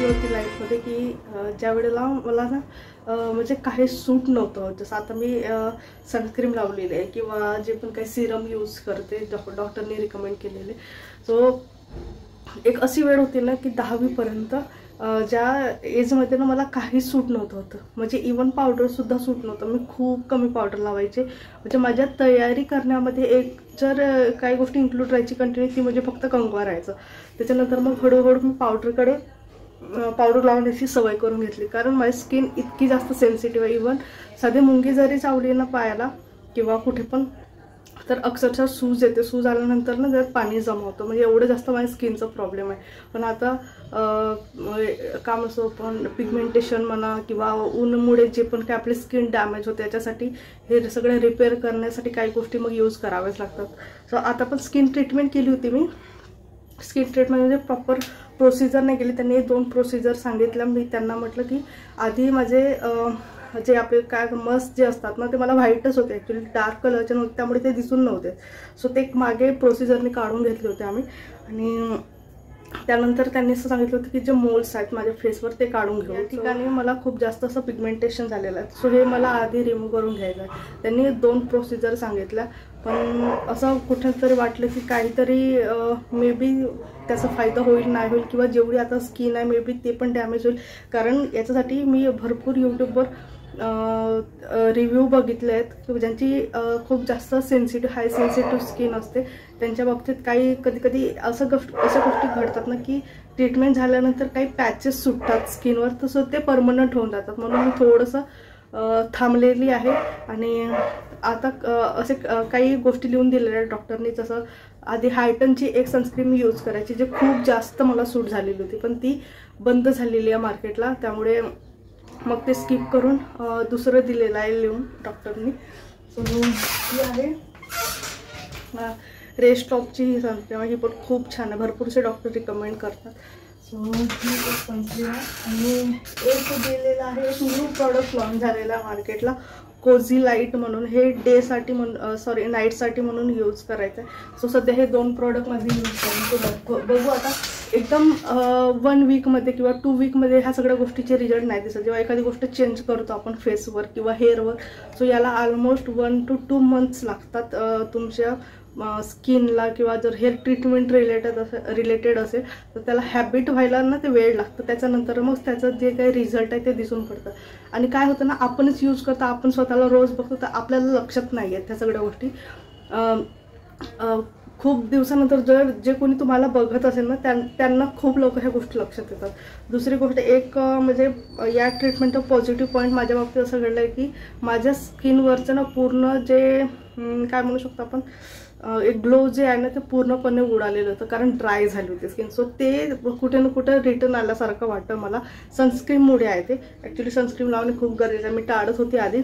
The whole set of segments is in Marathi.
वेळ होती लाईफमध्ये की ज्या वेळेला मला ना म्हणजे काही सूट नव्हतं. जसं आता मी सनस्क्रीम लावलेली आहे किंवा जे पण काही सिरम यूज करते डॉक्टरने रिकमेंड केलेले. सो एक अशी वेळ होती ना की 10वी पर्यंत ज्या एजमध्ये ना मला काही सूट नव्हतं होतं. म्हणजे इवन पावडरसुद्धा सूट नव्हतं. मी खूप कमी पावडर लावायचे. म्हणजे माझ्या तयारी करण्यामध्ये एक जर काही गोष्टी इन्क्लूड राहायची कंटिन्यू ती म्हणजे फक्त कंगवा राहायचं. त्याच्यानंतर मग हळूहळू मी पावडर लावण्याची सवय करून घेतली. कारण माझी स्किन इतकी जास्त सेन्सिटिव्ह आहे. इवन साधी मुंगी जरी चावली ना पायाला किंवा कुठे पण तर अक्षरशः सूज येते. सूज आल्यानंतर ना जर पाणी जमा होतं. म्हणजे एवढं जास्त माझ्या स्किनचा प्रॉब्लेम आहे. पण आता काम असो पण पिगमेंटेशन म्हणा किंवा ऊनमुळे जे पण काही आपली स्किन डॅमेज होते त्याच्यासाठी हे सगळं रिपेअर करण्यासाठी काही गोष्टी मग यूज कराव्याच लागतात. सो आता पण स्किन ट्रीटमेंट केली होती मी. स्किन ट्रीटमेंट म्हणजे प्रॉपर प्रोसिजर नाही केली. त्यांनी 2 प्रोसिजर सांगितल्या. मी त्यांना म्हटलं की आधी माझे जे आपले काय मस्त जे असतात ना ते मला व्हाईटच होते. ॲक्च्युली डार्क कलरचे नव्हते त्यामुळे ते दिसून नव्हते. सो ते मागे प्रोसिजरने काढून घेतले होते आम्ही. आणि त्यानंतर त्यांनी असं सांगितलं होतं की जे मोल्स आहेत माझ्या फेसवर ते काढून घेऊ. ठिकाणी मला खूप जास्त असं पिगमेंटेशन झालेलं आहे. सो हे मला आधी रिमूव्ह करून घ्यायचं आहे. त्यांनी 2 प्रोसिजर सांगितल्या. पण असं कुठेतरी वाटलं की काहीतरी मे बी त्याचा फायदा होईल नाही होईल किंवा जेवढी आता स्किन आहे मे बी ते पण डॅमेज होईल. कारण याच्यासाठी मी भरपूर यूट्यूबवर रिव्ह्यू बघितले आहेत ज्यांची खूप जास्त हाय सेन्सिटिव्ह स्किन असते. त्यांच्या बाबतीत काही कधी अशा गोष्टी घडतात ना की ट्रीटमेंट झाल्यानंतर काही पॅचेस सुटतात स्किनवर. तसं ते परमनंट होऊन जातात. म्हणून मी थोडंसं थांबलेली आहे. आणि आता असे काही गोष्टी लिहून दिलेल्या आहेत डॉक्टरनी. जसं आधी हायटनची एक सनस्क्रीन मी यूज करायची जे खूप जास्त मला सूट झालेली होती. पण ती बंद झालेली आहे मार्केटला. त्यामुळे मग ते स्किप करून दुसरं दिलेलं आहे लिहून डॉक्टरनी. सो ही आहे रेस्टॉपची सनस्क्रीन. ही पण खूप छान आहे. भरपूरसे डॉक्टर रिकमेंड करतात. सो ही एक सनस्क्रीन आहे. आणि एक दिलेलं आहे एक न्यू प्रॉडक्ट लॉन्च झालेला आहे मार्केटला कोझी लाईट म्हणून. हे डेसाठी नाईटसाठी म्हणून यूज करायचं आहे. सो सध्या हे 2 प्रॉडक्ट माझे यूज करून बघू आता. एकदम 1 वीकमध्ये किंवा 2 वीकमध्ये ह्या सगळ्या गोष्टीचे रिझल्ट नाही दिसत. जेव्हा एखादी गोष्ट चेंज करतो आपण फेसवर किंवा हेअरवर सो याला ऑलमोस्ट 1 to 2 months लागतात तुमच्या स्किनला. किंवा जर हेअर ट्रीटमेंट रिलेटेड असेल तर त्याला हॅबिट व्हायला ना ते वेळ लागतं. त्याच्यानंतर मग त्याचं जे काही रिझल्ट आहे ते दिसून पडतं. आणि काय होतं ना आपणच यूज करतो आपण स्वतःला रोज बघतो तर आपल्याला लक्षात नाही आहेत त्या सगळ्या गोष्टी. खूप दिवसानंतर जे कोणी तुम्हाला बघत असेल ना त्यांना खूप लवकर ह्या गोष्टी लक्षात येतात. दुसरी गोष्ट एक म्हणजे या ट्रीटमेंटचा पॉझिटिव्ह पॉईंट माझ्या बाबतीत असं घडलं आहे की माझ्या स्किनवरचं ना पूर्ण जे काय म्हणू शकतो आपण एक ग्लो जे आहे ना ते पूर्णपणे उडालेलं होतं. कारण ड्राय झाली होती स्किन. सो ते कुठे ना कुठे रिटर्न आल्यासारखं वाटतं मला. सनस्क्रीममुळे आहे ते. ॲक्च्युली सनस्क्रीम लावणे खूप गरजेचं आहे. मी टाळत होती आधी.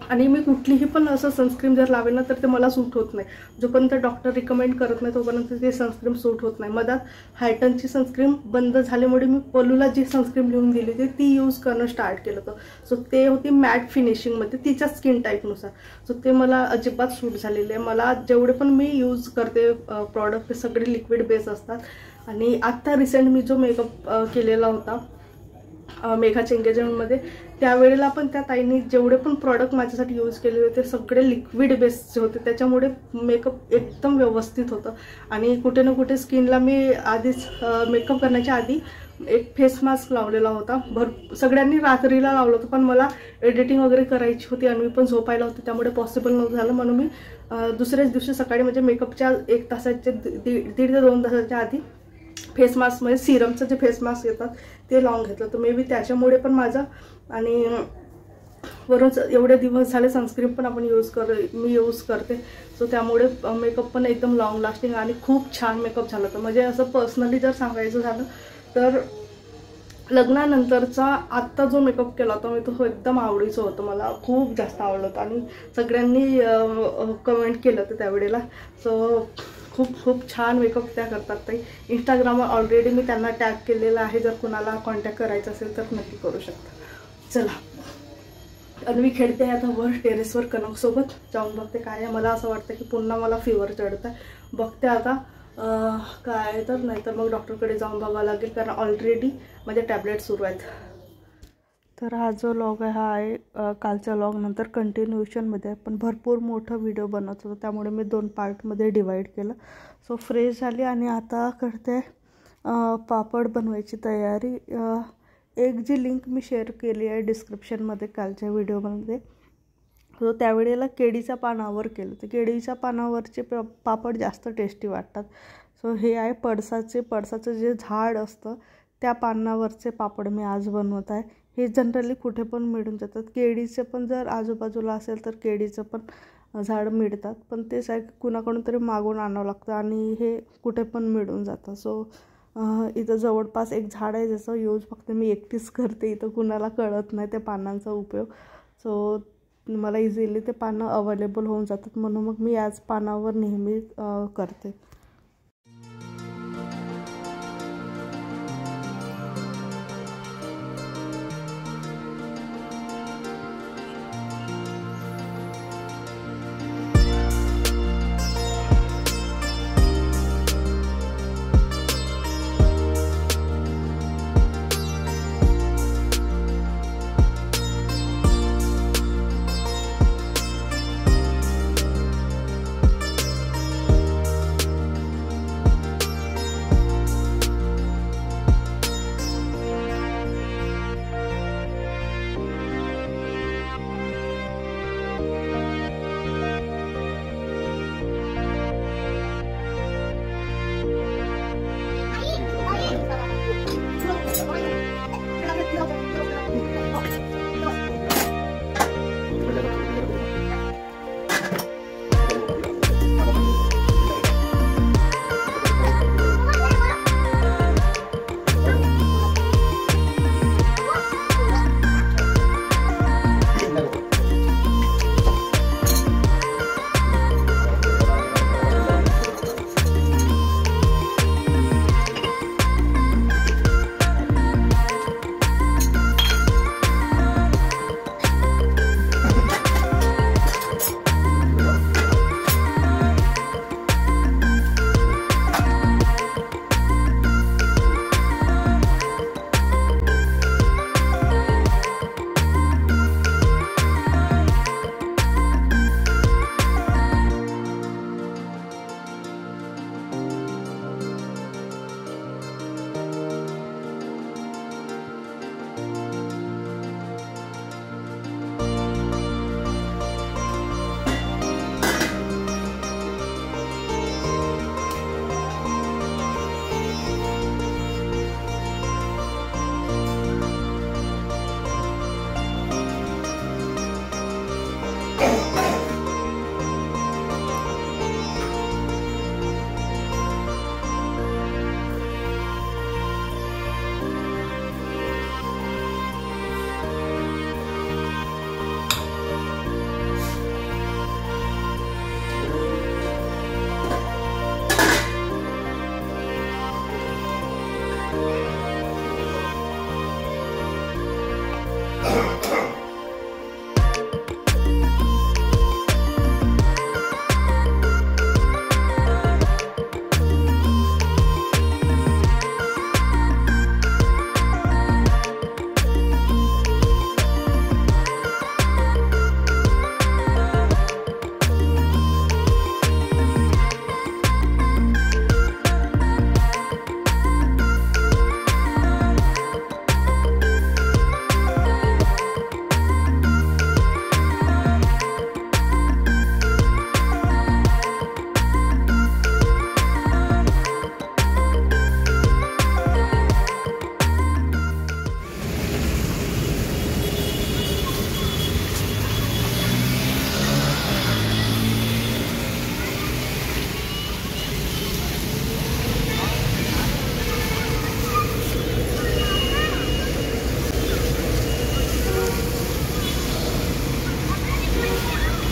आणि मी कुठलीही पण असं सनस्क्रीम जर लावेल ना तर ते मला सूट होत नाही. जोपर्यंत डॉक्टर रिकमेंड करत नाही तोपर्यंत ते सनस्क्रीम सूट होत नाही. मधात हायटनची सनस्क्रीम बंद झाल्यामुळे मी पलूला जी सनस्क्रीम लिहून दिली होती ती यूज करणं स्टार्ट केलं होतं. सो ते होती मॅट फिनिशिंगमध्ये तिच्या स्किन टाईपनुसार. सो ते मला अजिबात सूट झालेले आहे. मला जेवढे पण मी यूज करते प्रॉडक्ट ते सगळे लिक्विड बेस असतात. आणि आत्ता रिसेंट मी जो मेकअप केलेला होता मेघाच्या एंगेजमेंटमध्ये त्यावेळेला पण त्या ताईंनी जेवढे पण प्रॉडक्ट माझ्यासाठी यूज केले होते सगळे लिक्विड बेसचे होते. त्याच्यामुळे मेकअप एकदम व्यवस्थित होतं. आणि कुठे ना कुठे स्किनला मी आधीच मेकअप करण्याच्या आधी एक फेस मास्क लावलेला होता. सगळ्यांनी रात्रीला लावलं होतं पण मला एडिटिंग वगैरे करायची होती आणि मी पण झोपायला होती त्यामुळे पॉसिबल नव्हतं झालं. म्हणून मी दुसऱ्याच दिवशी सकाळी म्हणजे मेकअपच्या 1 तासाच्या 1.5 ते 2 तासाच्या आधी फेस मास्क म्हणजे सिरमचं जे फेस मास्क येतात ते लावून घेतलं. तर मे बी त्याच्यामुळे पण माझं आणि वरून एवढे दिवस झाले सनस्क्रीन पण मी यूज करते. सो त्यामुळे मेकअप पण एकदम लॉंग लास्टिंग आणि खूप छान मेकअप झालं होतं. म्हणजे असं पर्सनली जर सांगायचं झालं तर लग्नानंतरचा आत्ता जो मेकअप केला होता मी तो एकदम आवडीचं होतं. मला खूप जास्त आवडलं होतं आणि सगळ्यांनी कमेंट केलं होतं त्यावेळेला. सो खूप छान मेकअप त्या करतात ताई. इंस्टाग्रामवर ऑलरेडी मी त्यांना टॅग केलेलं आहे. जर कुणाला कॉन्टॅक्ट करायचं असेल तर नक्की करू शकता. चला आणि मी खेळते आता वर टेरेसवर कनकसोबत जाऊन बघते काय आहे. मला असं वाटतं की पुन्हा मला फीवर चढतं. बघते आता काय तर नाही तर मग डॉक्टरकडे जाऊन बघावं लागेल, कारण ऑलरेडी माझे टॅबलेट सुरू आहेत. तर हा जो लॉग आहे हा आहे कालच्या लॉगनंतर कंटिन्युएशनमध्ये आहे, पण भरपूर मोठा व्हिडिओ बनवत होतो त्यामुळे मी 2 पार्टमध्ये डिवाईड केलं. सो फ्रेश झाली आणि आता करते पापड बनवायची तयारी. एक जी लिंक मी शेअर केली आहे डिस्क्रिप्शनमध्ये कालच्या व्हिडिओमध्ये, सो त्यावेळेला केळीच्या पानावर केलं. तर केळीच्या पानावरचे पापड जास्त टेस्टी वाटतात. सो हे आहे पळसाचं जे झाड असतं त्या पानावरचे पापड मी आज बनवत आहे. हे जनरली कुठे पण मिळून जातात. केळीचे पण जर आजूबाजूला असेल तर केळीचं पण झाड मिळतात, पण तेच आहे कुणाकडून तरी मागून आणावं लागतं आणि हे कुठे पण मिळून जातं. सो इथं जवळपास एक झाड आहे ज्याचा यूज फक्त मी एकटीच करते, इथं कुणाला कळत नाही त्या पानांचा उपयोग. सो मला इझिली ते पानं अवेलेबल होऊन जातात म्हणून मग मी याच पानावर नेहमी करते.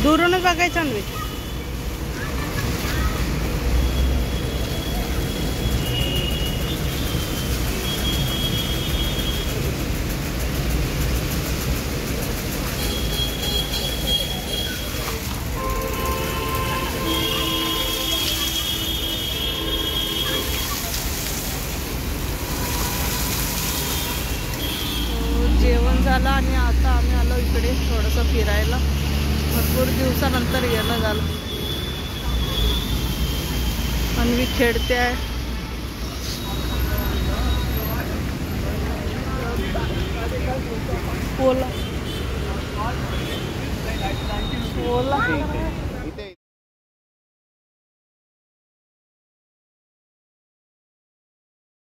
दूरूनच बघायचं आणवी. भरपूर दिवसानंतर येणं झालं. अन्वी खेळते आहे. ओला ओला